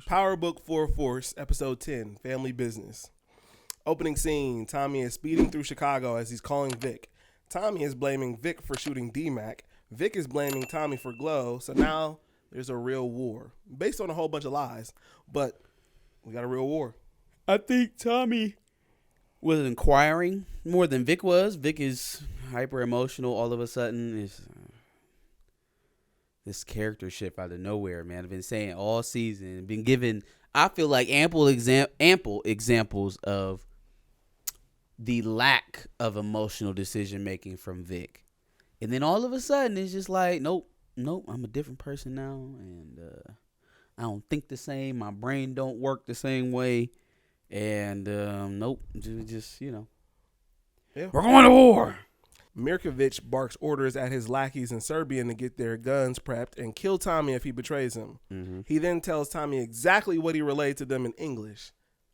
Power Book 4 Force, Episode 10, Family Business. Opening scene, Tommy is speeding through Chicago as he's calling Vic. Tommy is blaming Vic for shooting D-Mac. Vic is blaming Tommy for Glow, so now there's a real war. Based on a whole bunch of lies, but we got a real war. I think Tommy was inquiring more than Vic was. Vic is hyper emotional all of a sudden. It's, this character shift out of nowhere, man. I've been saying all season. Been given, I feel like, ample examples of the lack of emotional decision making from Vic. And then all of a sudden, it's just like, nope, I'm a different person now. And I don't think the same. My brain don't work the same way. And nope, just, yeah. We're going to war. Mirkovic barks orders at his lackeys in Serbian to get their guns prepped and kill Tommy if he betrays him. Mm-hmm. He then tells Tommy exactly what he relayed to them in English.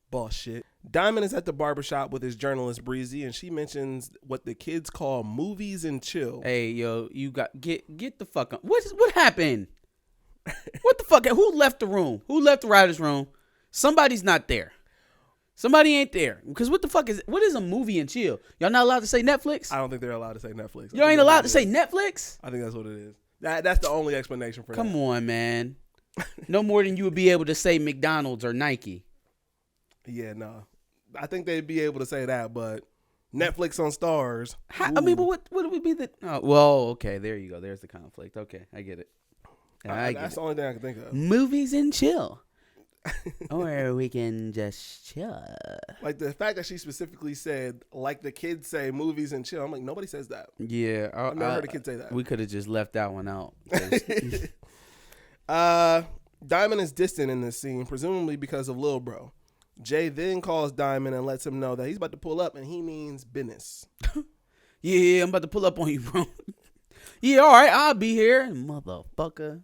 Bullshit. Diamond is at the barbershop with his journalist Breezy, and she mentions what the kids call movies and chill. Hey, yo, you got get the fuck up. What happened? What the fuck? Who left the room? Who left the writer's room? Somebody's not there. Somebody ain't there. Because what is a movie and chill? Y'all not allowed to say Netflix? I don't think they're allowed to say Netflix. Y'all ain't allowed to say Netflix? I think that's what it is. That's the only explanation for that. Come on, man. No more than you would be able to say McDonald's or Nike. Yeah, no. I think they'd be able to say that, but Netflix on Stars. I mean, but what would be the... Oh, well, okay, there you go. There's the conflict. Okay, I get it. That's the only thing I can think of. Movies and chill. Or we can just chill. Like the fact that she specifically said, like the kids say, movies and chill. I'm like, nobody says that. Yeah. I've never heard a kid say that. We could have just left that one out. Diamond is distant in this scene, presumably because of Lil Bro. Jay then calls Diamond and lets him know that he's about to pull up, and he means business. Yeah, I'm about to pull up on you, bro. Yeah, all right, I'll be here, motherfucker.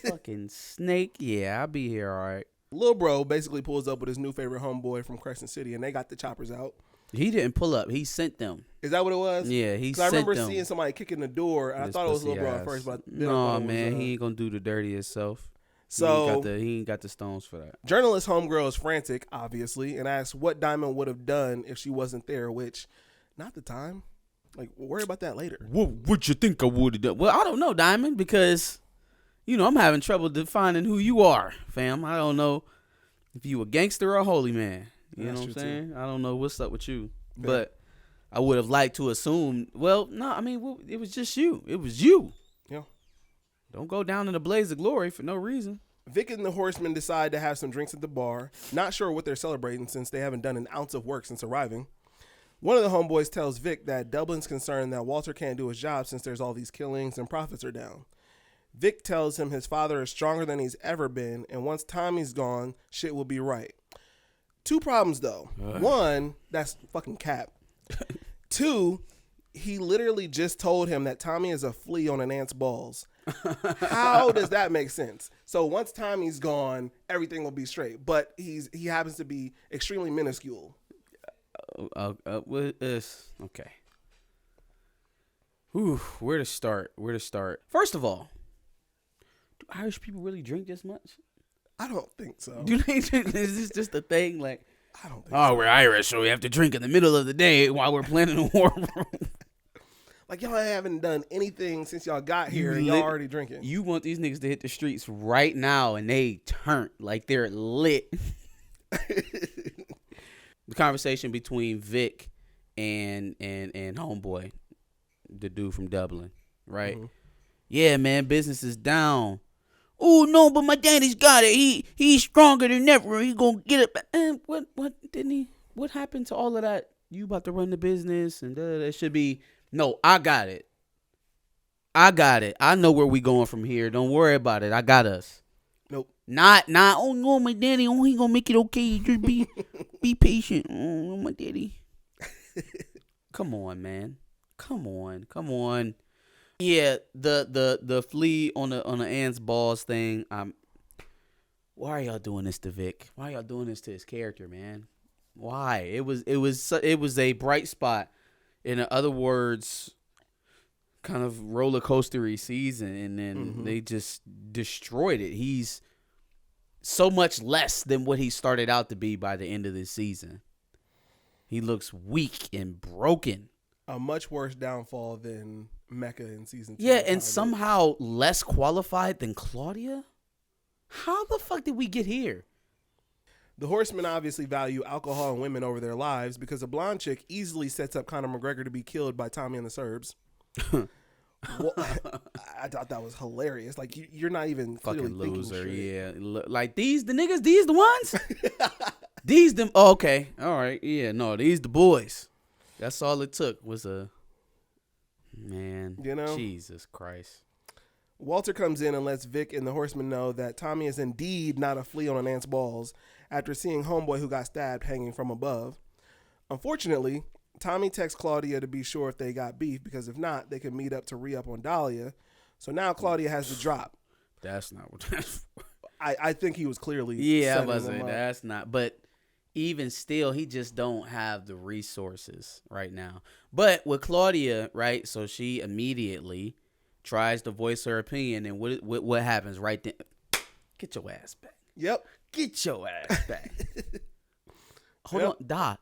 Fucking snake. Yeah, I'll be here, all right. Lil Bro basically pulls up with his new favorite homeboy from Crescent City, and they got the choppers out. He didn't pull up. He sent them. Is that what it was? Yeah, he sent them. I remember seeing somebody kicking the door, and I thought it was Lil Bro at first. But no, man, he ain't going to do the dirty himself. So he ain't got the stones for that. Journalist homegirl is frantic, obviously, and asks what Diamond would have done if she wasn't there, which, not the time. Like, worry about that later. What you think I would have done? Well, I don't know, Diamond, because, I'm having trouble defining who you are, fam. I don't know if you a gangster or a holy man. You know what I'm saying? Too. I don't know what's up with you. Yeah. But I would have liked to assume, well, no, I mean, it was just you. It was you. Yeah. Don't go down in a blaze of glory for no reason. Vic and the Horsemen decide to have some drinks at the bar. Not sure what they're celebrating since they haven't done an ounce of work since arriving. One of the homeboys tells Vic that Dublin's concerned that Walter can't do his job since there's all these killings and profits are down. Vic tells him his father is stronger than he's ever been, and once Tommy's gone, shit will be right. 2 problems, though. 1, that's fucking cap. 2, he literally just told him that Tommy is a flea on an ant's balls. How does that make sense? So once Tommy's gone, everything will be straight. But he happens to be extremely minuscule. Okay. Where to start? First of all, do Irish people really drink this much? I don't think so. Do they? Is this just a thing? Like, I don't think so. We're Irish, so we have to drink in the middle of the day while we're planning a war room. Like, y'all haven't done anything since y'all got here, and y'all already drinking. You want these niggas to hit the streets right now, and they turn like they're lit. The conversation between Vic and homeboy, the dude from Dublin, right? Mm-hmm. Yeah, man, business is down. Oh no, but my daddy's got it. He's stronger than ever. He gonna get it. And what didn't he? What happened to all of that? You about to run the business, and that should be. No, I got it. I know where we going from here. Don't worry about it. I got us. Nope. Not. Oh no, my daddy. Oh, he gonna make it okay. Just be patient. Oh, my daddy. Come on, man. Come on. Yeah, the flea on the ant's balls thing. Why are y'all doing this to Vic? Why are y'all doing this to his character, man? Why? It was a bright spot. In other words, kind of roller coastery season, and then they just destroyed it. He's so much less than what he started out to be by the end of this season. He looks weak and broken. A much worse downfall than Mecca in season 2. Yeah, and somehow less qualified than Claudia? How the fuck did we get here? The Horsemen obviously value alcohol and women over their lives because a blonde chick easily sets up Conor McGregor to be killed by Tommy and the Serbs. Well, I thought that was hilarious. Like, you're not even clearly fucking loser, thinking straight. yeah. Like, these the niggas? These the ones? These them? Oh, okay. All right. Yeah, no, these the boys. That's all it took was a... Man, You know? Jesus Christ. Walter comes in and lets Vic and the Horsemen know that Tommy is indeed not a flea on an ant's balls after seeing homeboy who got stabbed hanging from above. Unfortunately, Tommy texts Claudia to be sure if they got beef, because if not, they could meet up to re-up on Dahlia. So now Claudia has the drop. That's not what that's for. I think he was clearly Yeah, I setting was them saying up. that's not. But even still, he just don't have the resources right now. But with Claudia, right? So she immediately tries to voice her opinion, and what happens right then? Get your ass back. Yep. Get your ass back. Hold Yep. on,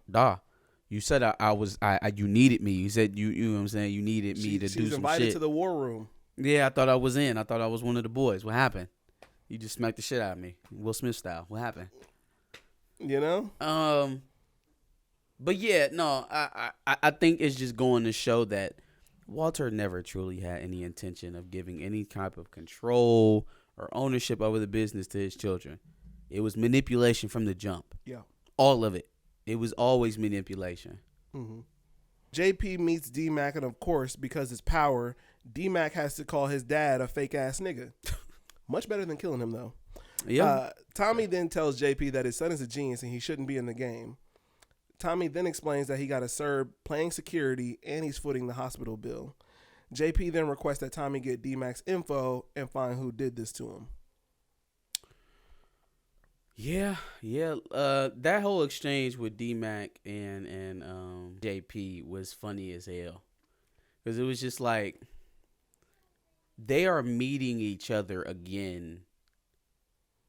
Da. You said you needed me. You said you know what I'm saying. You needed me to do She's some invited shit. to the war room. Yeah, I thought I was in. I thought I was one of the boys. What happened? You just smacked the shit out of me, Will Smith style. What happened? You know? But yeah, no, I think it's just going to show that Walter never truly had any intention of giving any type of control or ownership over the business to his children. It was manipulation from the jump. Yeah. All of it. It was always manipulation. Mm-hmm. JP meets D-Mac, and of course, because it's power, D-Mac has to call his dad a fake-ass nigga. Much better than killing him, though. Yeah. Tommy then tells JP that his son is a genius and he shouldn't be in the game. Tommy then explains that he got a Serb playing security and he's footing the hospital bill. JP then requests that Tommy get D-Mac's info and find who did this to him. Yeah. That whole exchange with D-Mac and JP was funny as hell. Because it was just like, they are meeting each other again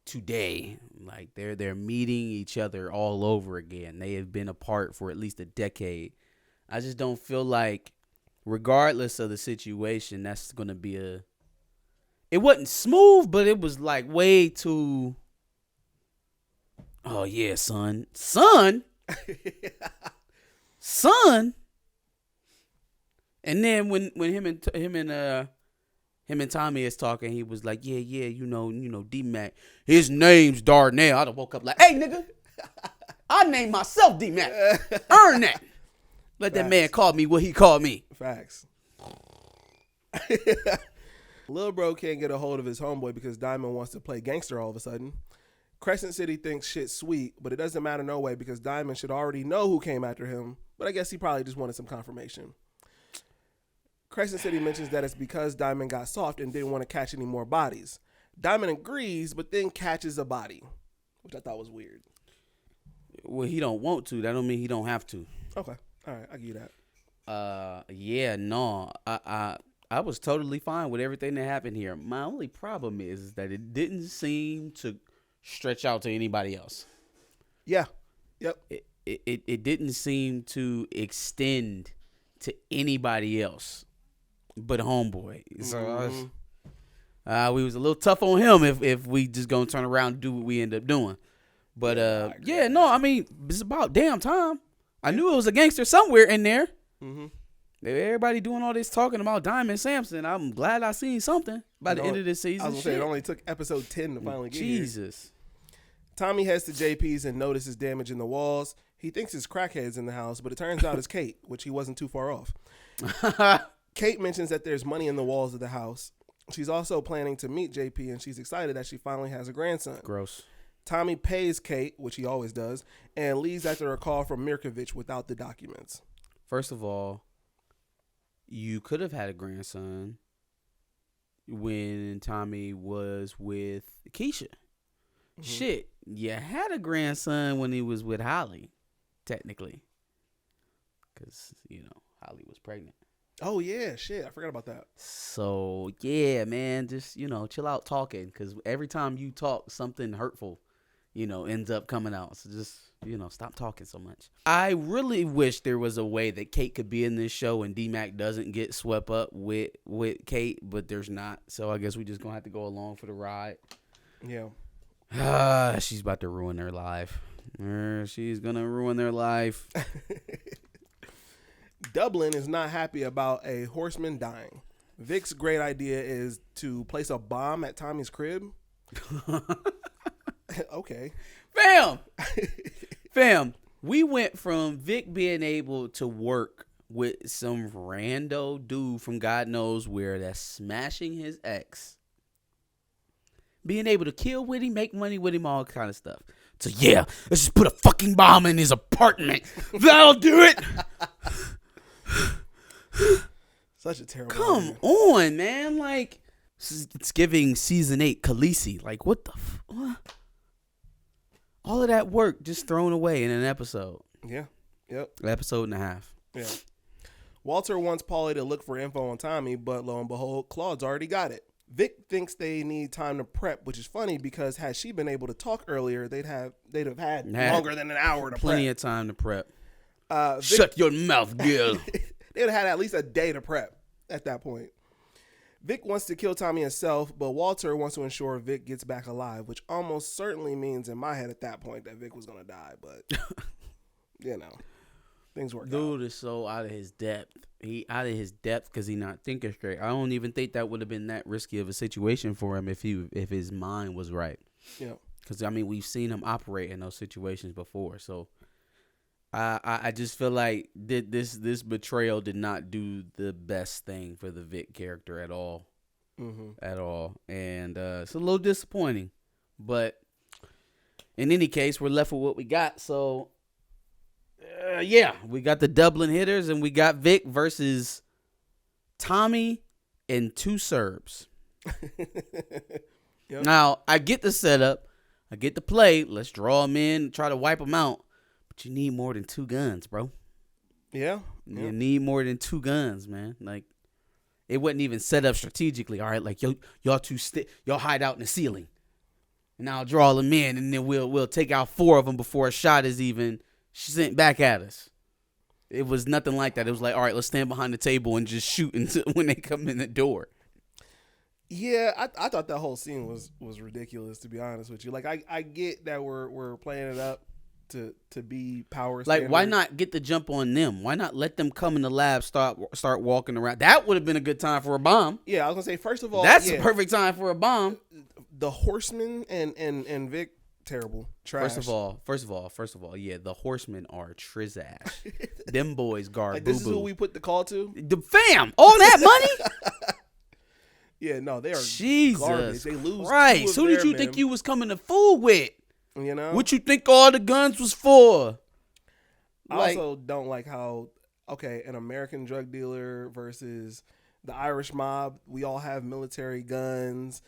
today. Like, they're meeting each other all over again. They have been apart for at least a decade. I just don't feel like, regardless of the situation, that's going to be it wasn't smooth, but it was like way too... Oh yeah, son. And then when him and Tommy is talking, he was like, yeah, you know, D-Mac, his name's Darnell. I'd have woke up like, hey nigga, I named myself D-Mac. Earn that. Let that man call me what he called me. Facts. Lil Bro can't get a hold of his homeboy because Diamond wants to play gangster all of a sudden. Crescent City thinks shit's sweet, but it doesn't matter no way because Diamond should already know who came after him, but I guess he probably just wanted some confirmation. Crescent City mentions that it's because Diamond got soft and didn't want to catch any more bodies. Diamond agrees, but then catches a body, which I thought was weird. Well, he don't want to. That don't mean he don't have to. Okay. All right. I give you that. Yeah, no. I was totally fine with everything that happened here. My only problem is that it didn't seem to stretch out to anybody else. Yeah. Yep. It didn't seem to extend to anybody else but homeboy. So we was a little tough on him if we just gonna turn around and do what we end up doing. But I mean, it's about damn time. I knew it was a gangster somewhere in there. Mm-hmm. Everybody doing all this talking about Diamond Sampson. I'm glad I seen something by the end of this season. I was gonna say it only took episode 10 to finally get here. Jesus. Tommy heads to JP's and notices damage in the walls. He thinks it's crackheads in the house, but it turns out it's Kate, which he wasn't too far off. Kate mentions that there's money in the walls of the house. She's also planning to meet JP, and she's excited that she finally has a grandson. Gross. Tommy pays Kate, which he always does, and leaves after a call from Mirkovich without the documents. First of all, you could have had a grandson when Tommy was with Keisha. Mm-hmm. Shit, you had a grandson when he was with Holly, technically. Because, Holly was pregnant. Oh yeah, shit, I forgot about that. So yeah, man, just chill out talking, because every time you talk, something hurtful, ends up coming out. So just stop talking so much. I really wish there was a way that Kate could be in this show and D-Mac doesn't get swept up with Kate, but there's not. So I guess we just gonna have to go along for the ride. Yeah. She's about to ruin their life. She's gonna ruin their life. Dublin is not happy about a horseman dying. Vic's great idea is to place a bomb at Tommy's crib. Okay. Fam, we went from Vic being able to work with some rando dude from God knows where that's smashing his ex, being able to kill with him, make money with him, all kind of stuff. So yeah, let's just put a fucking bomb in his apartment. That'll do it. Such a terrible Come idea. on, man. Like, it's giving season 8 Khaleesi. Like, what the what? All of that work just thrown away in an episode. Yeah. Yep. An episode and a half. Yeah. Walter wants Paulie to look for info on Tommy, but lo and behold, Claude's already got it. Vic thinks they need time to prep, which is funny because had she been able to talk earlier, they'd have had longer than an hour to plenty prep. of time to prep. Vic, Shut your mouth, girl. they'd have had at least a day to prep at that point. Vic wants to kill Tommy himself, but Walter wants to ensure Vic gets back alive, which almost certainly means in my head at that point that Vic was going to die. But, things work out. Dude is so out of his depth. He out of his depth because he not thinking straight. I don't even think that would have been that risky of a situation for him if his mind was right. Yeah. Because, we've seen him operate in those situations before. So, I just feel like this betrayal did not do the best thing for the Vic character at all. Mm-hmm. At all. And it's a little disappointing. But in any case, we're left with what we got. So, we got the Dublin hitters and we got Vic versus Tommy and 2 Serbs. Yep. Now, I get the setup. I get the play. Let's draw them in, try to wipe them out. But you need more than 2 guns, bro. Yeah. You need more than 2 guns, man. Like, it wasn't even set up strategically. All right, like y'all y'all hide out in the ceiling, and I'll draw them in, and then we'll take out 4 of them before a shot is even sent back at us. It was nothing like that. It was like, all right, let's stand behind the table and just shoot until when they come in the door. Yeah, I thought that whole scene was ridiculous, to be honest with you. Like, I get that we're playing it up to be power standard. Like, why not get the jump on them? Why not let them come in the lab, start walking around? That would have been a good time for a bomb. Yeah, I was gonna say, first of all, that's the perfect time for a bomb. The Horseman and Vic, terrible, trash. First of all, yeah, the Horsemen are trizash. Them boys guard like, boo-boo. this is who we put the call to. The fam, all that money. Yeah, no, they are Jesus garbage. They lose. Christ, who did you think you was coming to fool with? You know what you think all the guns was for? I also don't like how an American drug dealer versus the Irish mob. We all have military guns.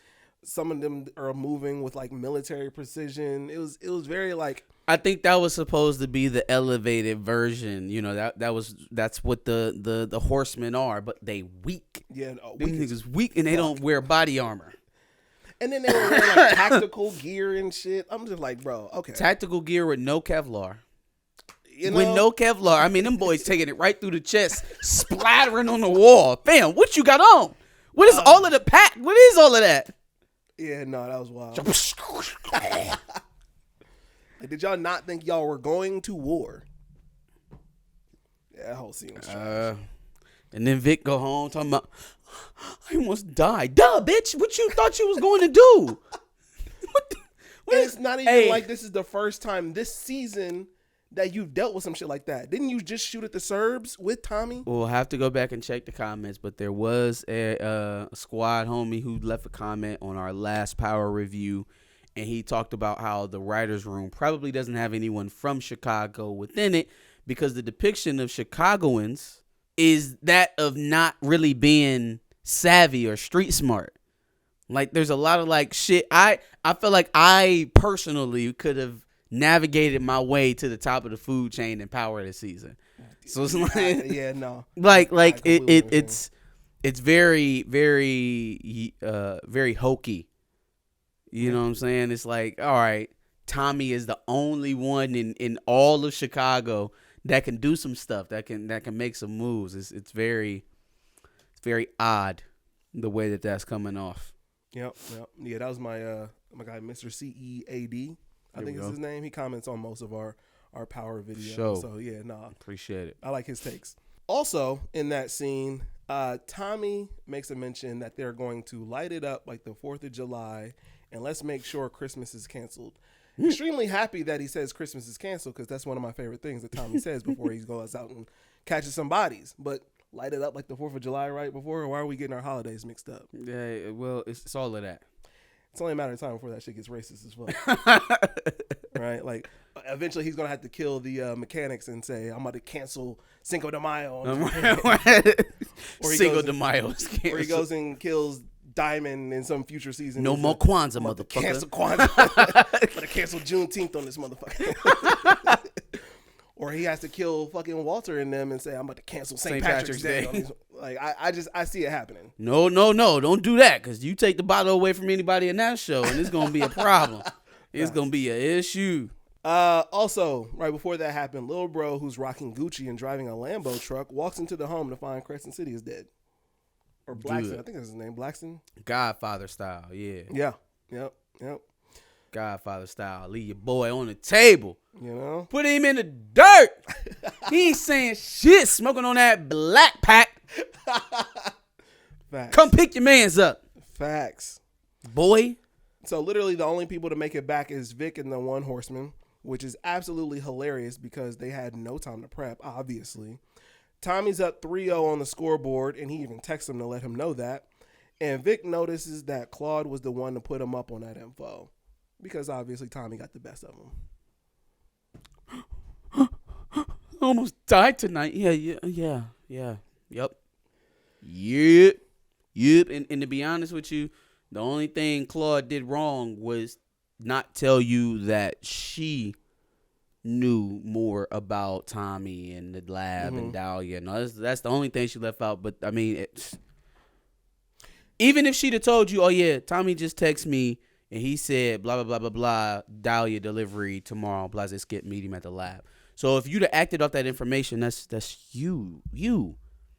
Some of them are moving with like military precision. It was very like. I think that was supposed to be the elevated version. You know, that's what the horsemen are, but they weak. Yeah, them niggas weak and they don't wear body armor. And then they were wearing like tactical gear and shit. I'm just like, bro, okay. Tactical gear with no Kevlar. You know? With no Kevlar. I mean, them boys taking it right through the chest, splattering on the wall. Fam, what you got on? What is all of the pack? What is all of that? Yeah, no, that was wild. Like, did y'all not think y'all were going to war? Yeah, that whole scene was trash. And then Vic go home talking about, I almost died. Duh, bitch. What you thought you was going to do? It's not even like this is the first time this season that you've dealt with some shit like that. Didn't you just shoot at the Serbs with Tommy? We'll have to go back and check the comments, but there was a squad homie who left a comment on our last Power review, and he talked about how the writer's room probably doesn't have anyone from Chicago within it because the depiction of Chicagoans is that of not really being savvy or street smart. Like, there's a lot of like shit. I feel like I personally could have navigated my way to the top of the food chain in Power this season. So it's like, yeah, no, it's very, very, very hokey. You know what I'm saying? It's like, all right, Tommy is the only one in all of Chicago that can do some stuff, that can make some moves. It's very odd the way that's coming off. Yep. Yeah, that was my guy, Mr. CEAD. I think is his name. He comments on most of our Power videos. So yeah, appreciate it. I like his takes. Also in that scene, Tommy makes a mention that they're going to light it up like the 4th of July, and let's make sure Christmas is canceled. Extremely happy that he says Christmas is canceled, because that's one of my favorite things that Tommy says before he goes out and catches some bodies. But light it up like the 4th of July right before? Why are we getting our holidays mixed up? Yeah, well, it's all of that. It's only a matter of time before that shit gets racist as well. Right? Like, eventually he's going to have to kill the mechanics and say, I'm about to cancel Cinco de Mayo. Or Cinco de Mayo. Or he goes and kills Diamond in some future season. No more Kwanzaa, motherfucker. Cancel Kwanzaa. I'm going to cancel Juneteenth on this motherfucker. Or he has to kill fucking Walter and them and say, I'm about to cancel St. Patrick's Day. Like, I see it happening. No. Don't do that, because you take the bottle away from anybody in that show, and it's going to be a problem. It's going to be an issue. Also, right before that happened, Lil Bro, who's rocking Gucci and driving a Lambo truck, walks into the home to find Crescent City is dead. Or Blackston. I think that's his name. Blackston? Godfather style, yeah. Yep. Godfather style. Leave your boy on the table. You know? Put him in the dirt. He ain't saying shit, smoking on that black pack. Facts. Come pick your mans up. Facts. Boy. So literally the only people to make it back is Vic and the One Horseman, which is absolutely hilarious because they had no time to prep, obviously. Tommy's up 3-0 on the scoreboard, and he even texts him to let him know that. And Vic notices that Claude was the one to put him up on that info, because obviously Tommy got the best of him. Almost died tonight. Yeah. Yep. And to be honest with you, the only thing Claude did wrong was not tell you that she knew more about Tommy and the lab and Dahlia. No, that's the only thing she left out. But I mean, even if she'd have told you, oh yeah, Tommy just texted me and he said blah blah blah blah blah, Dahlia delivery tomorrow. Blah, skip, meet him at the lab. So if you'd have acted off that information, that's you.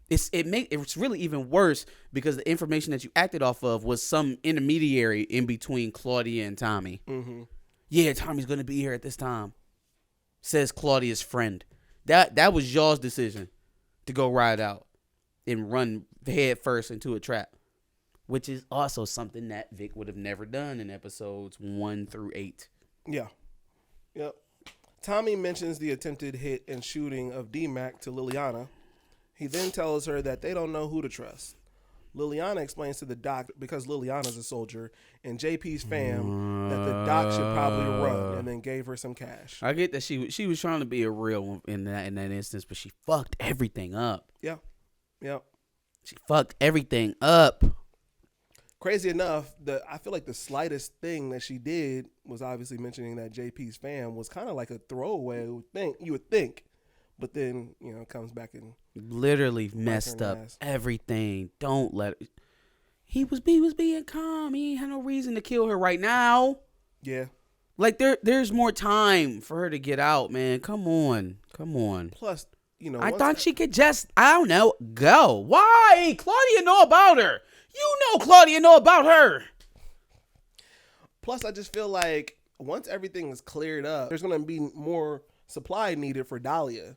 It's really even worse because the information that you acted off of was some intermediary in between Claudia and Tommy. Mm-hmm. Yeah, Tommy's gonna be here at this time, says Claudia's friend. That was y'all's decision to go ride out and run head first into a trap, which is also something that Vic would have never done in episodes 1 through 8. Yeah. Yep. Tommy mentions the attempted hit and shooting of D-Mac to Liliana. He then tells her that they don't know who to trust. Liliana explains to the doc, because Liliana's a soldier, and JP's fam, that the doc should probably run, and then gave her some cash. I get that she was trying to be a real one in that instance, but she fucked everything up. Yeah. Yep. She fucked everything up. Crazy enough, I feel like the slightest thing that she did was obviously mentioning that JP's fam was kind of like a throwaway you would think. But then, comes back and literally messed up everything. Don't let it. He was being calm. He ain't had no reason to kill her right now. Yeah. Like there's more time for her to get out, man. Come on. Plus, I thought she could just, I don't know, go. Why? Claudia know about her. You know Claudia know about her. Plus, I just feel like once everything is cleared up, there's going to be more supply needed for Dahlia.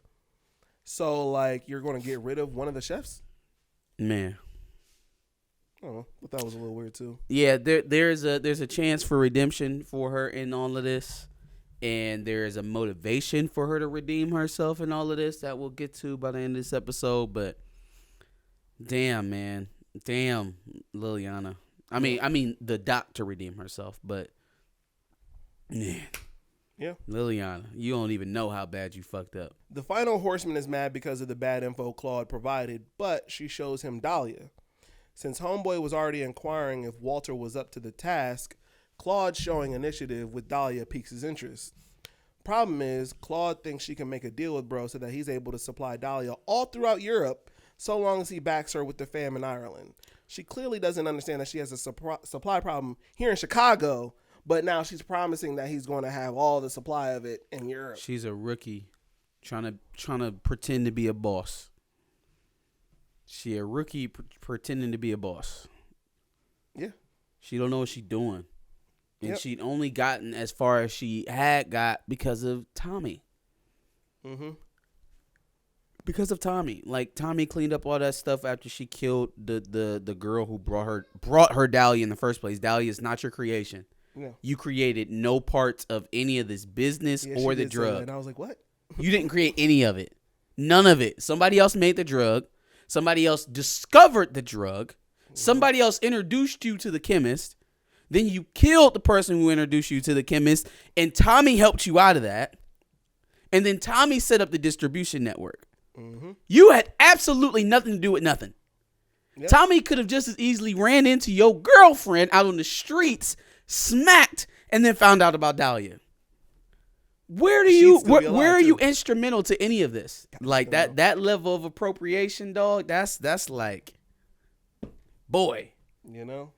So, like, you're going to get rid of one of the chefs? Man. I don't know. But that was a little weird, too. Yeah, there's a chance for redemption for her in all of this. And there is a motivation for her to redeem herself in all of this that we'll get to by the end of this episode. But, damn, man. Damn, Liliana. I mean, the doc to redeem herself. But, man. Yeah. Liliana, you don't even know how bad you fucked up. The final horseman is mad because of the bad info Claude provided, but she shows him Dahlia. Since Homeboy was already inquiring if Walter was up to the task, Claude showing initiative with Dahlia piques his interest. Problem is, Claude thinks she can make a deal with bro so that he's able to supply Dahlia all throughout Europe so long as he backs her with the fam in Ireland. She clearly doesn't understand that she has a supply problem here in Chicago, but now she's promising that he's going to have all the supply of it in Europe. She's a rookie trying to pretend to be a boss. She a rookie pretending to be a boss. Yeah. She don't know what she's doing. And Yep. she'd only gotten as far as she had got because of Tommy. Mm-hmm. Because of Tommy. Like, Tommy cleaned up all that stuff after she killed the girl who brought her Dahlia in the first place. Dahlia is not your creation. Yeah. You created no parts of any of this business or the drug. And I was like, what? You didn't create any of it. None of it. Somebody else made the drug. Somebody else discovered the drug. Somebody else introduced you to the chemist. Then you killed the person who introduced you to the chemist. And Tommy helped you out of that. And then Tommy set up the distribution network. Mm-hmm. You had absolutely nothing to do with nothing. Yep. Tommy could have just as easily ran into your girlfriend out on the streets, smacked, and then found out about Dahlia. Where are you instrumental to any of this? Like that level of appropriation, dog, that's like, boy. You know?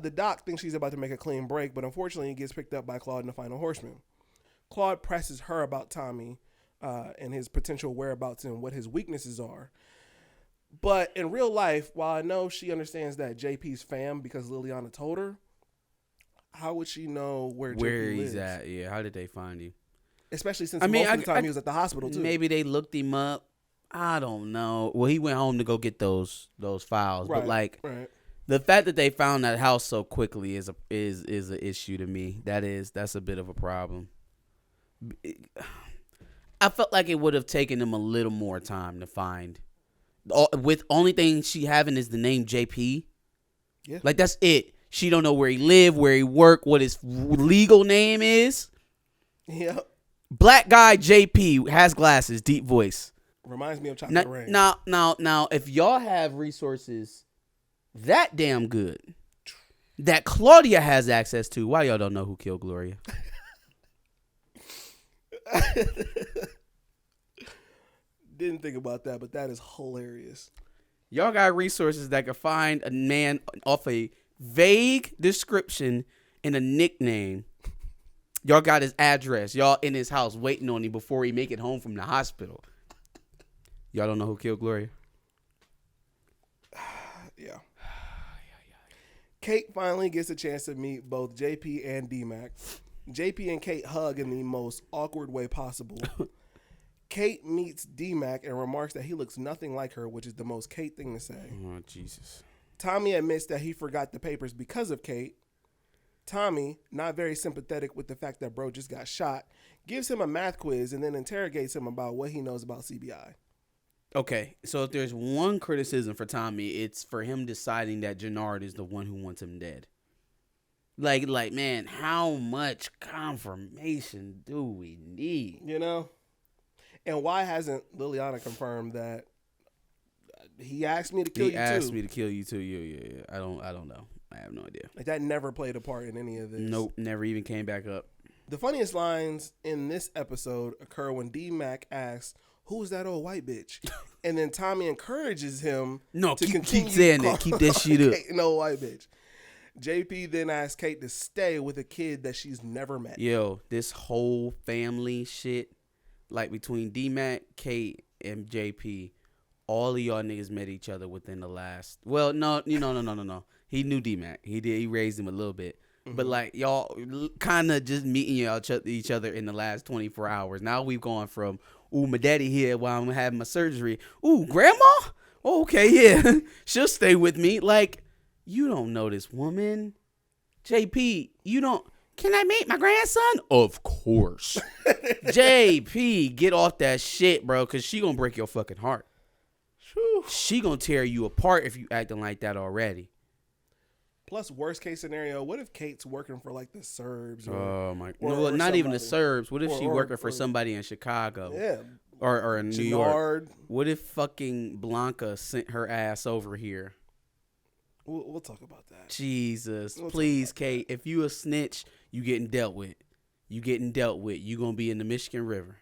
The doc thinks she's about to make a clean break, but unfortunately he gets picked up by Claude and the Final Horseman. Claude presses her about Tommy and his potential whereabouts and what his weaknesses are. But in real life, while I know she understands that JP's fam because Liliana told her, how would she know where JP he's lives? at? Yeah, how did they find you? Especially since most of the time he was at the hospital too. Maybe they looked him up. I don't know. Well, he went home to go get those files, Right, but like right. the fact that they found that house so quickly is an issue to me. That's a bit of a problem. I felt like it would have taken them a little more time to find. With only thing she having is the name JP. Yeah. Like, that's it. She don't know where he live, where he work, what his legal name is. Yep. Black guy JP has glasses, deep voice. Reminds me of Chocolate Rain. Now, if y'all have resources that damn good that Claudia has access to, why y'all don't know who killed Gloria? Didn't think about that, but that is hilarious. Y'all got resources that could find a man off a vague description and a nickname. Y'all got his address. Y'all in his house waiting on him before he make it home from the hospital. Y'all don't know who killed Gloria? Yeah. Kate finally gets a chance to meet both JP and D-Mac. JP and Kate hug in the most awkward way possible. Kate meets D-Mac and remarks that he looks nothing like her, which is the most Kate thing to say. Oh, Jesus. Tommy admits that he forgot the papers because of Kate. Tommy, not very sympathetic with the fact that bro just got shot, gives him a math quiz and then interrogates him about what he knows about CBI. Okay, so if there's one criticism for Tommy, it's for him deciding that Jannard is the one who wants him dead. Like, man, how much confirmation do we need? You know? And why hasn't Liliana confirmed that he asked me to kill you too? He asked me to kill you too. Yeah. I don't know. I have no idea. Like, that never played a part in any of this. Nope, never even came back up. The funniest lines in this episode occur when D-Mac asks, "Who's that old white bitch?" And then Tommy encourages him to continue keep saying that. Keep that shit up. Kate an old white bitch. JP then asks Kate to stay with a kid that she's never met. Yo, this whole family shit, like between D-Mac, Kate, and JP, all of y'all niggas met each other within the last. Well, no. He knew D-Mac. He did. He raised him a little bit. Mm-hmm. But like y'all kind of just meeting each other in the last 24 hours. Now we've gone from, ooh, my daddy here while I'm having my surgery. Ooh, grandma? Oh, okay, yeah. She'll stay with me. Like, you don't know this woman. JP, you don't. Can I meet my grandson? Of course. JP, get off that shit, bro, because she gonna break your fucking heart. Whew. She gonna tear you apart if you acting like that already. Plus, worst case scenario, what if Kate's working for like the Serbs? Oh my! No, not even the Serbs. What if she working for somebody in Chicago? Yeah, or in New York? What if fucking Blanca sent her ass over here? We'll talk about that. Jesus, please, Kate. If you a snitch, you getting dealt with. You getting dealt with. You gonna be in the Michigan River.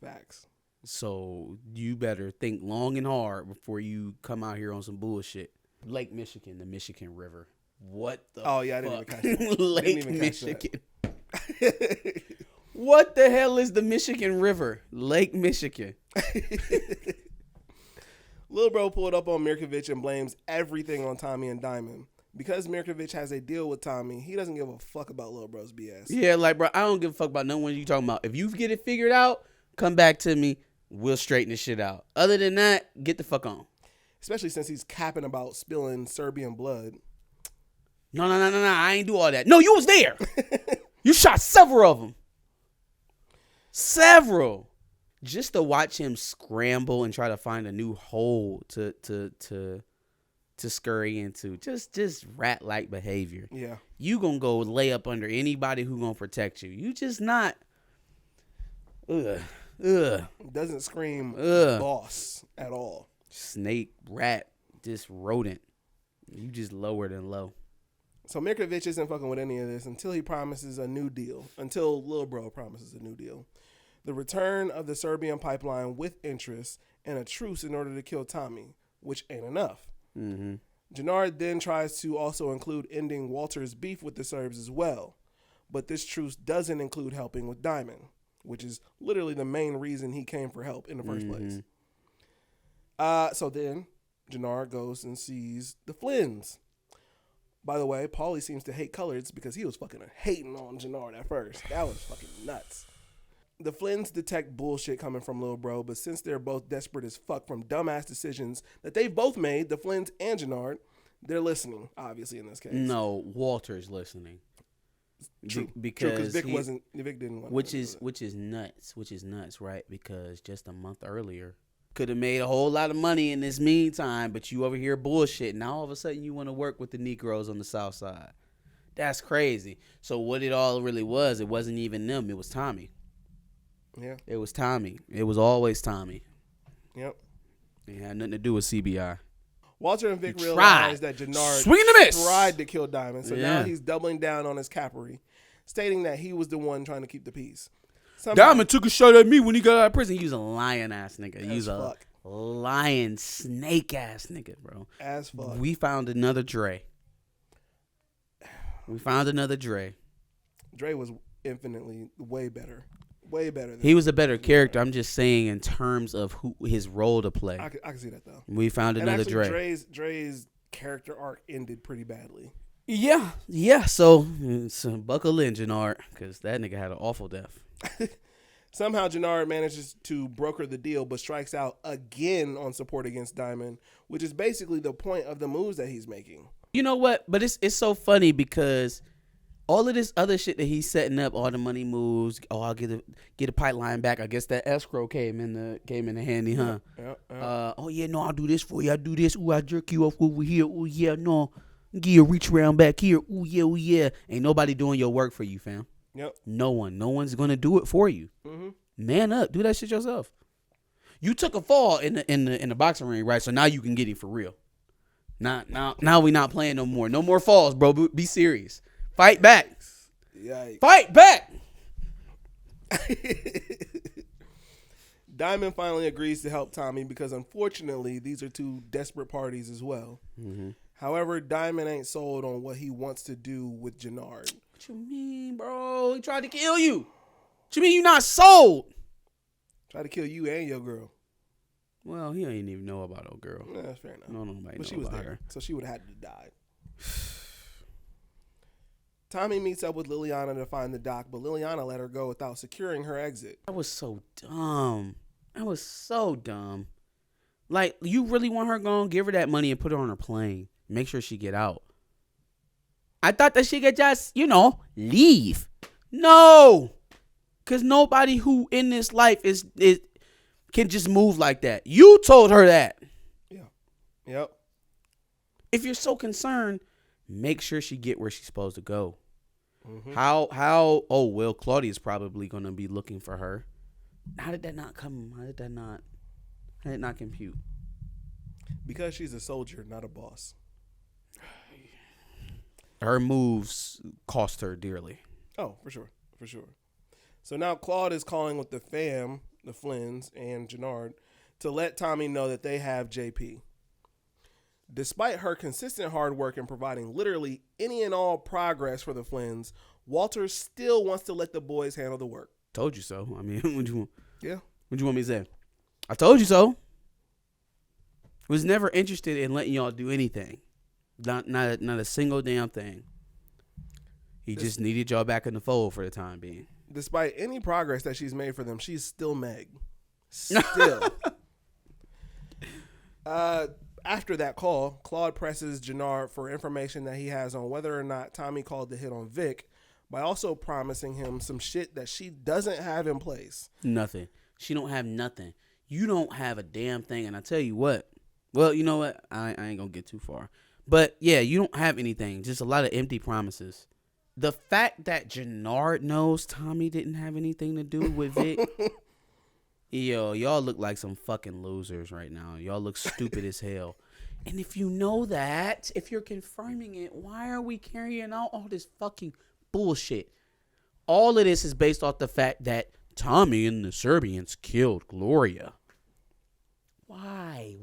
Facts. So you better think long and hard before you come out here on some bullshit. Lake Michigan, the Michigan River. What the Oh yeah, I didn't even catch that. Lake Michigan. What the hell is the Michigan River? Lake Michigan. Lil Bro pulled up on Mirkovich and blames everything on Tommy and Diamond. Because Mirkovich has a deal with Tommy, he doesn't give a fuck about Lil Bro's BS. Yeah, like, bro, I don't give a fuck about no one you talking about. If you get it figured out, come back to me. We'll straighten this shit out. Other than that, get the fuck on. Especially since he's capping about spilling Serbian blood. No. I ain't do all that. No, you was there. You shot several of them. Several. Just to watch him scramble and try to find a new hole to scurry into. Just rat-like behavior. Yeah. You gonna go lay up under anybody who gonna protect you. You just not. Doesn't scream boss at all. Snake, rat, just rodent. You just lower than low. So Mirkovich isn't fucking with any of this until he promises a new deal. Until Lil Bro promises a new deal. The return of the Serbian pipeline with interest and a truce in order to kill Tommy, which ain't enough. Mm-hmm. Jannard then tries to also include ending Walter's beef with the Serbs as well. But this truce doesn't include helping with Diamond, which is literally the main reason he came for help in the first place. So then Jannard goes and sees the Flynns. By the way, Paulie seems to hate coloreds because he was fucking hating on Jannard at first. That was fucking nuts. The Flynns detect bullshit coming from Lil Bro, but since they're both desperate as fuck from dumbass decisions that they've both made, the Flynns and Jannard, they're listening, obviously, in this case. No, Walter's listening. True. Because Vic didn't want which is nuts, right? Because just a month earlier, could have made a whole lot of money in this meantime, but you over here bullshit. Now all of a sudden you want to work with the Negroes on the South Side. That's crazy. So what it all really was, it wasn't even them. It was Tommy. Yeah. It was Tommy. It was always Tommy. Yep. It had nothing to do with CBI. Walter and Vic realized that Jannard tried to kill Diamond, so now he's doubling down on his cappery, stating that he was the one trying to keep the peace. Diamond took a shot at me when he got out of prison. He was a lion-ass nigga. He was a lion, snake-ass nigga, bro. As fuck. We found another Dre. Dre was infinitely way better. Way better. He was a better character. I'm just saying in terms of his role to play. I can see that, though. We found another Dre. Dre's character arc ended pretty badly. Yeah. So buckle in, Jannard, because that nigga had an awful death. Somehow Jannard manages to broker the deal, but strikes out again on support against Diamond, which is basically the point of the moves that he's making. You know what? But it's so funny because all of this other shit that he's setting up, all the money moves, I'll get a pipeline back. I guess that escrow came in handy, huh? Yeah. Oh yeah, no, I'll do this for you. I'll do this. Ooh, I jerk you off over here. Ooh yeah, no, give you a reach around back here. Ooh yeah. Ain't nobody doing your work for you, fam. Yep. No one's gonna do it for you. Mm-hmm. Man up, do that shit yourself. You took a fall in the boxing ring, right? So now you can get it for real. Now we not playing no more. No more falls, bro. Be serious. Fight back. Yikes. Fight back. Diamond finally agrees to help Tommy because unfortunately these are two desperate parties as well. Mm-hmm. However, Diamond ain't sold on what he wants to do with Jannard. What you mean, bro? He tried to kill you. What you mean you not sold? Tried to kill you and your girl. Well, he ain't even know about old girl. Yeah, that's fair enough. No, but she was there, her. so she would have had to die. Tommy meets up with Liliana to find the doc, but Liliana let her go without securing her exit. That was so dumb. Like, you really want her gone? Give her that money and put her on her plane. Make sure she get out. I thought that she could just, leave. No. Because nobody who in this life is can just move like that. You told her that. Yeah. Yep. If you're so concerned, make sure she get where she's supposed to go. Mm-hmm. How Claudia's probably going to be looking for her. How did that not come? How did it not compute? Because she's a soldier, not a boss. Her moves cost her dearly. Oh, for sure. For sure. So now Claude is calling with the fam, the Flynns and Jannard, to let Tommy know that they have JP. Despite her consistent hard work in providing literally any and all progress for the Flynns, Walter still wants to let the boys handle the work. Told you so. I mean, what you want? Yeah. What you want me to say? I told you so. Was never interested in letting y'all do anything. Not a single damn thing. He just needed y'all back in the fold for the time being. Despite any progress that she's made for them, she's still Meg. Still. After that call, Claude presses Jannard for information that he has on whether or not Tommy called the hit on Vic by also promising him some shit that she doesn't have in place. Nothing. She don't have nothing. You don't have a damn thing. And I tell you what. Well, you know what? I ain't going to get too far. But, yeah, you don't have anything. Just a lot of empty promises. The fact that Jannard knows Tommy didn't have anything to do with Vic. Yo, y'all look like some fucking losers right now. Y'all look stupid as hell. And if you know that, if you're confirming it, why are we carrying out all this fucking bullshit? All of this is based off the fact that Tommy and the Serbians killed Gloria. Why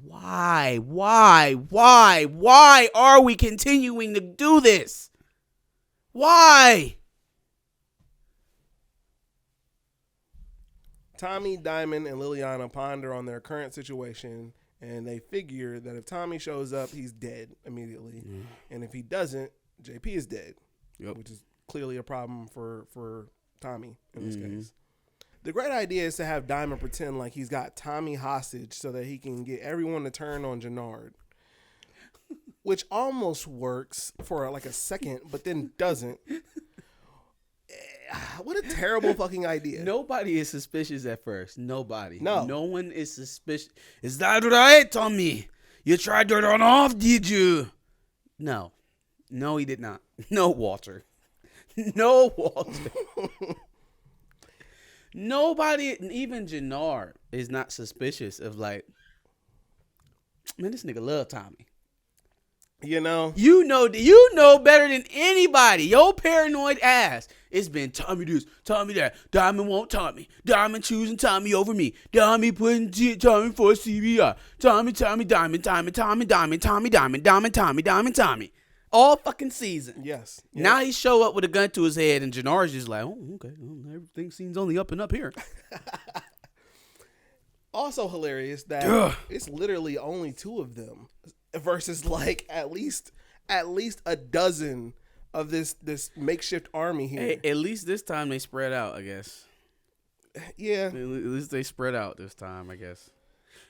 are we continuing to do this? Why? Tommy, Diamond, and Liliana ponder on their current situation, and they figure that if Tommy shows up, he's dead immediately. And if he doesn't, JP is dead, which is clearly a problem for Tommy in this case. The great idea is to have Diamond pretend like he's got Tommy hostage so that he can get everyone to turn on Jannard, which almost works for like a second, but then doesn't. What a terrible fucking idea. Nobody is suspicious at first. Nobody. No. No one is suspicious. Is that right, Tommy? You tried to run off, did you? No. No, he did not. No, Walter. No, Walter. Nobody, even Jannard, is not suspicious of like, man, this nigga love Tommy. You know better than anybody. Your paranoid ass. It's been Tommy this, Tommy that. Diamond won't Tommy. Diamond choosing Tommy over me. Diamond putting Tommy for CBI. Tommy, Diamond, Tommy. All fucking season. Yes. Now he show up with a gun to his head, and Jannard's just like, oh, okay, well, everything seems only up and up here. Also hilarious that it's literally only two of them versus like at least a dozen of this makeshift army here. Hey, at least this time they spread out, I guess. Yeah. At least they spread out this time, I guess.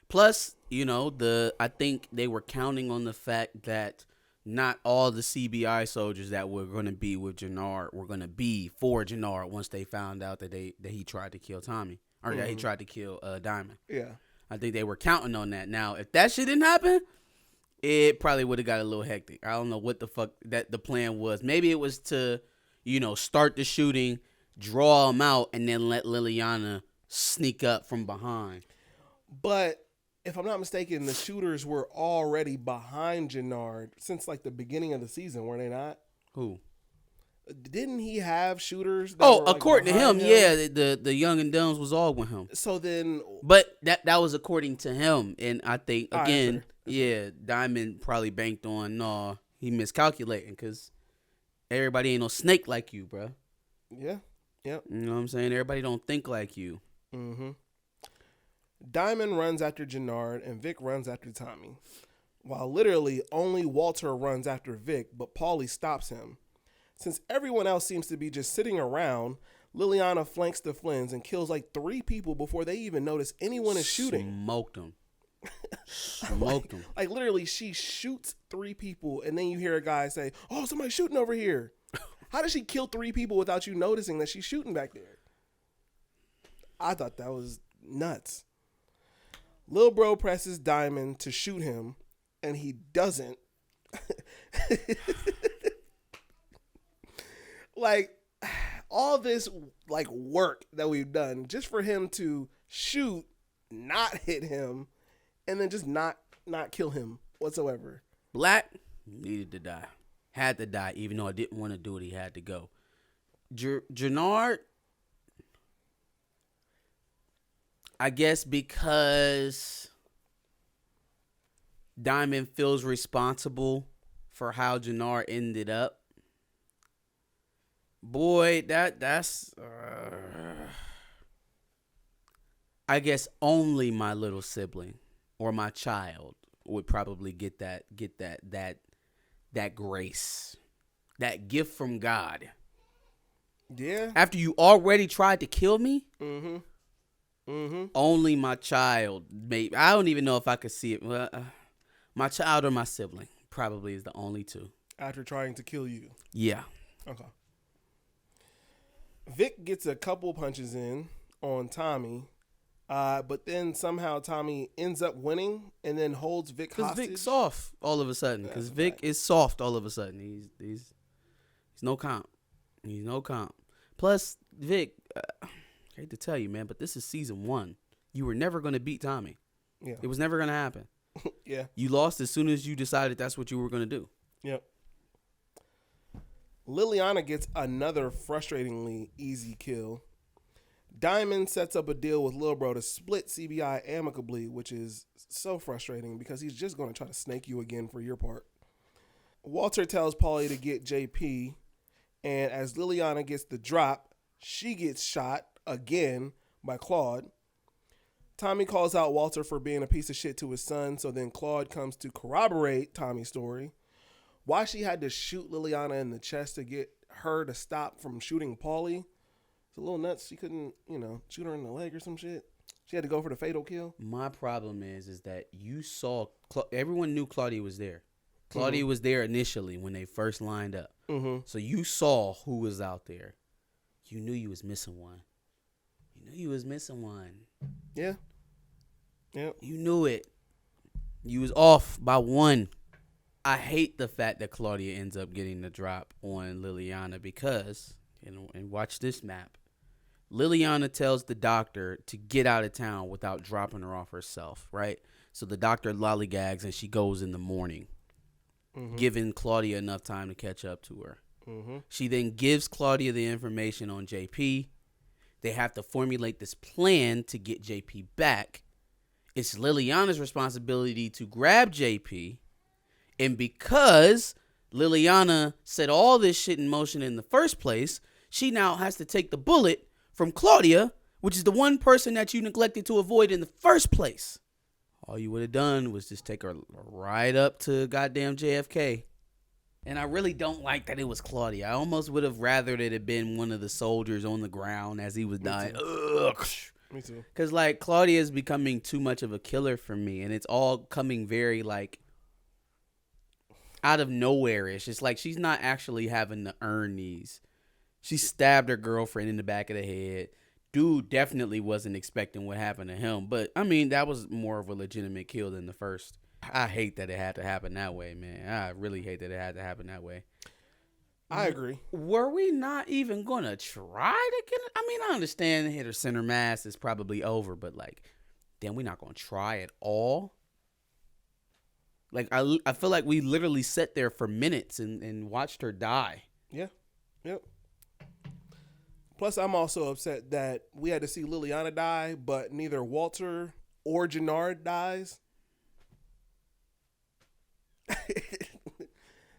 Plus, I think they were counting on the fact that not all the CBI soldiers that were going to be with Jannard were going to be for Jannard once they found out that he tried to kill Tommy or that he tried to kill Diamond. Yeah. I think they were counting on that. Now, if that shit didn't happen, it probably would have got a little hectic. I don't know what the fuck that the plan was. Maybe it was to, start the shooting, draw them out, and then let Liliana sneak up from behind. But if I'm not mistaken, the shooters were already behind Jannard since like the beginning of the season, were they not? Who? Didn't he have shooters? That were, according to him, yeah, the Young and Dumbs was all with him. So then, but that was according to him, and I think again, Diamond probably banked on he miscalculating because everybody ain't no snake like you, bro. Yeah, yep. You know what I'm saying? Everybody don't think like you. Mm-hmm. Diamond runs after Jannard and Vic runs after Tommy, while literally only Walter runs after Vic, but Paulie stops him. Since everyone else seems to be just sitting around, Liliana flanks the Flynns and kills like 3 people before they even notice anyone is shooting. Smoked them. Like literally, she shoots 3 people, and then you hear a guy say, "Oh, somebody's shooting over here." How does she kill 3 people without you noticing that she's shooting back there? I thought that was nuts. Lil Bro presses Diamond to shoot him, and he doesn't. Like, all this, like, work that we've done just for him to shoot, not hit him, and then just not kill him whatsoever. Black needed to die. Had to die, even though I didn't want to do it. He had to go. Jannard I guess because Diamond feels responsible for how Jannar ended up. Boy, that's I guess only my little sibling or my child would probably get that grace, that gift from God. Yeah. After you already tried to kill me, Mm-hmm. only my child. Maybe I don't even know if I could see it. Well, my child or my sibling probably is the only two. After trying to kill you. Yeah. Okay. Vic gets a couple punches in on Tommy, but then somehow Tommy ends up winning and then holds Vic hostage. Because Vic's soft all of a sudden. Because Vic is soft all of a sudden. He's no comp. He's no comp. Plus, Vic, I hate to tell you, man, but this is season 1. You were never going to beat Tommy. Yeah. It was never going to happen. Yeah. You lost as soon as you decided that's what you were going to do. Yep. Liliana gets another frustratingly easy kill. Diamond sets up a deal with Lil Bro to split CBI amicably, which is so frustrating because he's just going to try to snake you again for your part. Walter tells Paulie to get JP, and as Liliana gets the drop, she gets shot again by Claude. Tommy calls out Walter for being a piece of shit to his son, so then Claude comes to corroborate Tommy's story. Why she had to shoot Liliana in the chest to get her to stop from shooting Paulie, it's a little nuts. She couldn't, shoot her in the leg or some shit. She had to go for the fatal kill. My problem is that you saw, everyone knew Claudia was there. Claudia was there initially when they first lined up. Mm-hmm. So you saw who was out there. You knew you was missing one. Yeah. Yeah. You knew it. You was off by 1. I hate the fact that Claudia ends up getting the drop on Liliana because, and watch this map, Liliana tells the doctor to get out of town without dropping her off herself, right? So the doctor lollygags and she goes in the morning, giving Claudia enough time to catch up to her. Mm-hmm. She then gives Claudia the information on JP. They have to formulate this plan to get JP back. It's Liliana's responsibility to grab JP. And because Liliana set all this shit in motion in the first place, she now has to take the bullet from Claudia, which is the one person that you neglected to avoid in the first place. All you would have done was just take her right up to goddamn JFK. And I really don't like that it was Claudia. I almost would have rathered it had been one of the soldiers on the ground as he was dying. Ugh. Me too. Because, Claudia is becoming too much of a killer for me. And it's all coming very, out of nowhere-ish. It's like she's not actually having to earn these. She stabbed her girlfriend in the back of the head. Dude definitely wasn't expecting what happened to him. But, that was more of a legitimate kill than the first. I hate that it had to happen that way, man. I really hate that it had to happen that way. I agree. Were we not even going to try to get it? I understand hit or center mass is probably over, but, then we're not going to try at all? I feel like we literally sat there for minutes and watched her die. Yeah. Yep. Plus, I'm also upset that we had to see Liliana die, but neither Walter or Jannard dies.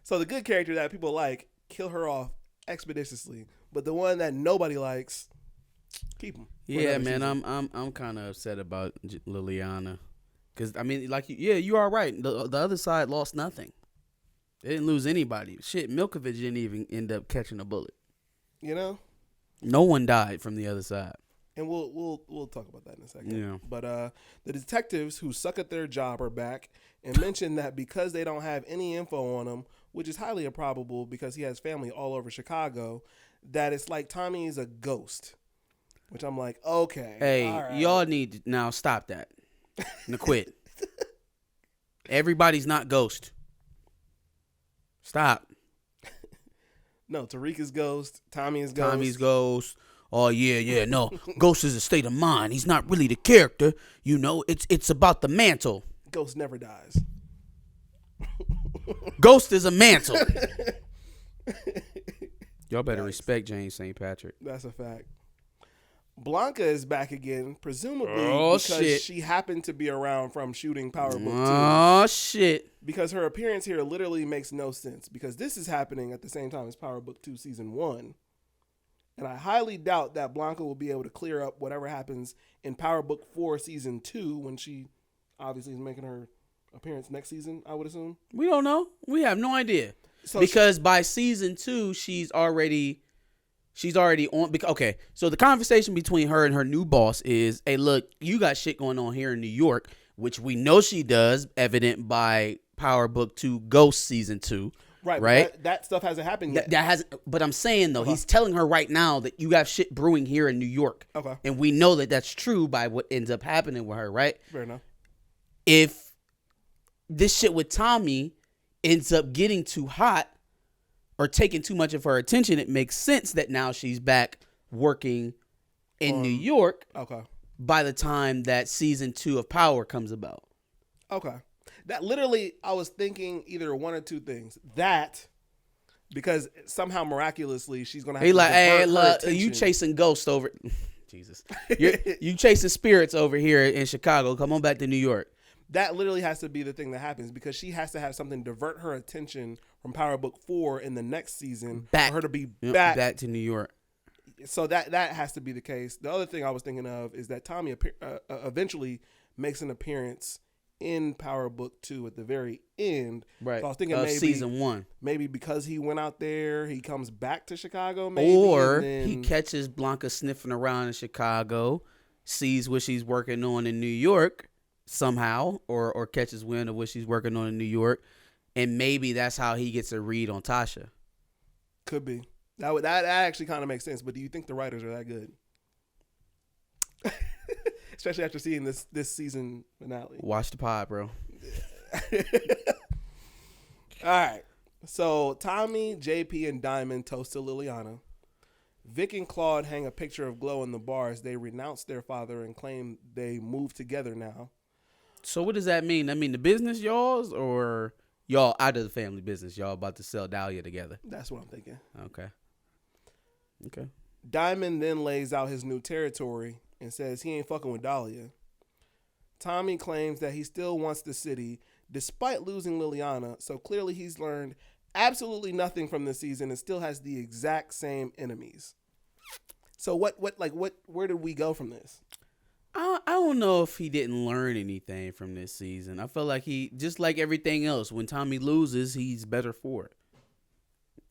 So the good character that people like, kill her off expeditiously, but the one that nobody likes, keep him. Yeah, man, I'm kind of upset about Liliana, because you are right. The other side lost nothing. They didn't lose anybody. Shit, Milkovich didn't even end up catching a bullet. No one died from the other side. And we'll talk about that in a second. Yeah. But the detectives who suck at their job are back and mention that because they don't have any info on him, which is highly improbable because he has family all over Chicago, that it's like Tommy is a ghost. Which I'm like, okay. Hey, all right. Y'all need to now stop that. Now quit. Everybody's not ghost. Stop. No, Tariq is ghost. Tommy is ghost. Tommy's ghost. Oh, yeah, no. Ghost is a state of mind. He's not really the character. It's about the mantle. Ghost never dies. Ghost is a mantle. Y'all better respect James St. Patrick. That's a fact. Blanca is back again, presumably because she happened to be around from shooting Power Book 2. Oh, shit. Because her appearance here literally makes no sense. Because this is happening at the same time as Power Book 2 Season 1. And I highly doubt that Blanca will be able to clear up whatever happens in Power Book 4 Season 2 when she obviously is making her appearance next season, I would assume. We don't know. We have no idea. So because by Season 2, she's already on. Okay, so the conversation between her and her new boss is, hey, look, you got shit going on here in New York, which we know she does, evident by Power Book 2 Ghost Season 2. Right? That stuff hasn't happened yet. That hasn't. But I'm saying, though, he's telling her right now that you got shit brewing here in New York. Okay. And we know that that's true by what ends up happening with her, right? Fair enough. If this shit with Tommy ends up getting too hot or taking too much of her attention, it makes sense that now she's back working in New York. Okay. By the time that Season 2 of Power comes about. Okay. That literally, I was thinking either one or two things. That, because somehow miraculously she's gonna have to divert her attention. You chasing ghosts over, Jesus, you chasing spirits over here in Chicago. Come on back to New York. That literally has to be the thing that happens because she has to have something divert her attention from Power Book 4 in the next season for her to be back to New York. So that has to be the case. The other thing I was thinking of is that Tommy eventually makes an appearance in Power Book 2 at the very end. Right. So I was thinking maybe Season 1. Maybe because he went out there, he comes back to Chicago maybe. Or he catches Blanca sniffing around in Chicago, sees what she's working on in New York somehow, or catches wind of what she's working on in New York, and maybe that's how he gets a read on Tasha. Could be. That actually kind of makes sense, but do you think the writers are that good? Especially after seeing this season finale. Watch the pod, bro. All right. So Tommy, JP, and Diamond toast to Liliana. Vic and Claude hang a picture of Glow in the bar as they renounce their father and claim they move together now. So what does that mean? I mean, the business y'all's, or y'all out of the family business? Y'all about to sell Dahlia together? That's what I'm thinking. Okay. Diamond then lays out his new territory and says he ain't fucking with Dahlia. Tommy claims that he still wants the city despite losing Liliana, so clearly he's learned absolutely nothing from this season and still has the exact same enemies. So where did we go from this? I don't know if he didn't learn anything from this season. I feel like he, just like everything else, when Tommy loses, he's better for it.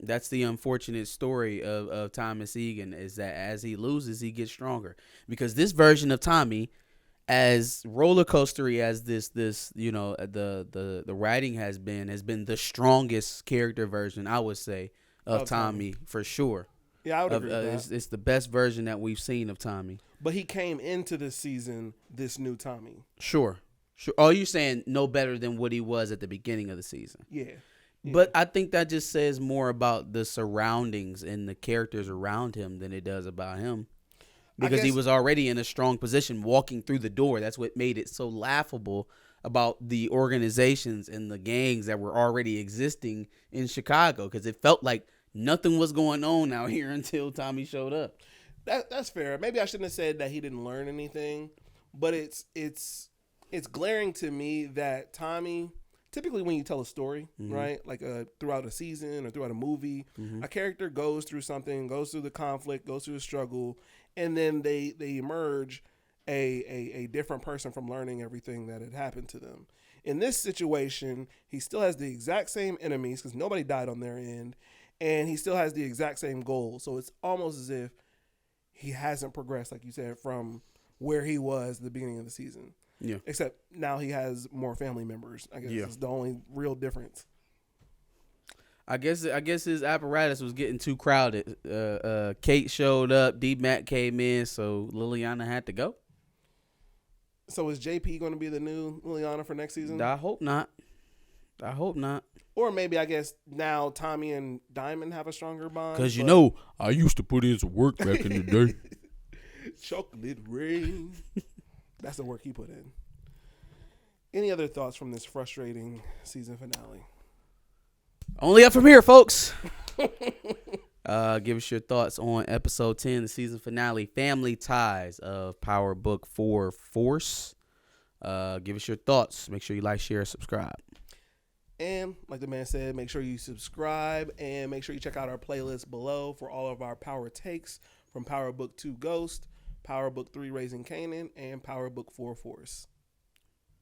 That's the unfortunate story of Thomas Egan, is that as he loses, he gets stronger. Because this version of Tommy, as roller coastery as this the writing has been the strongest character version, I would say, of Tommy for sure. Yeah, I would agree with that. It's the best version that we've seen of Tommy. But he came into this season, this new Tommy. Sure. Oh, you're saying no better than what he was at the beginning of the season. Yeah. But I think that just says more about the surroundings and the characters around him than it does about him. Because he was already in a strong position walking through the door. That's what made it so laughable about the organizations and the gangs that were already existing in Chicago. Because it felt like nothing was going on out here until Tommy showed up. That's fair. Maybe I shouldn't have said that he didn't learn anything. But it's glaring to me that Tommy... Typically, when you tell a story, right, like throughout a season or throughout a movie, a character goes through something, goes through the conflict, goes through the struggle, and then they emerge a different person from learning everything that had happened to them. In this situation, he still has the exact same enemies because nobody died on their end, and he still has the exact same goal. So it's almost as if he hasn't progressed, like you said, from where he was at the beginning of the season. Yeah. Except now he has more family members. I guess is the only real difference. I guess his apparatus was getting too crowded. Kate showed up, D-Mac came in, so Liliana had to go. So is JP going to be the new Liliana for next season? I hope not. Or maybe, I guess, now Tommy and Diamond have a stronger bond. Because, I used to put in some work back in the day. Chocolate rain. That's the work he put in. Any other thoughts from this frustrating season finale? Only up from here, folks. Give us your thoughts on episode 10, the season finale, Family Ties of Power Book 4 Force. Give us your thoughts. Make sure you like, share, subscribe. And like the man said, make sure you subscribe and make sure you check out our playlist below for all of our power takes from Power Book 2 Ghost, Power Book 3 Raising Canaan, and Power Book 4 Force.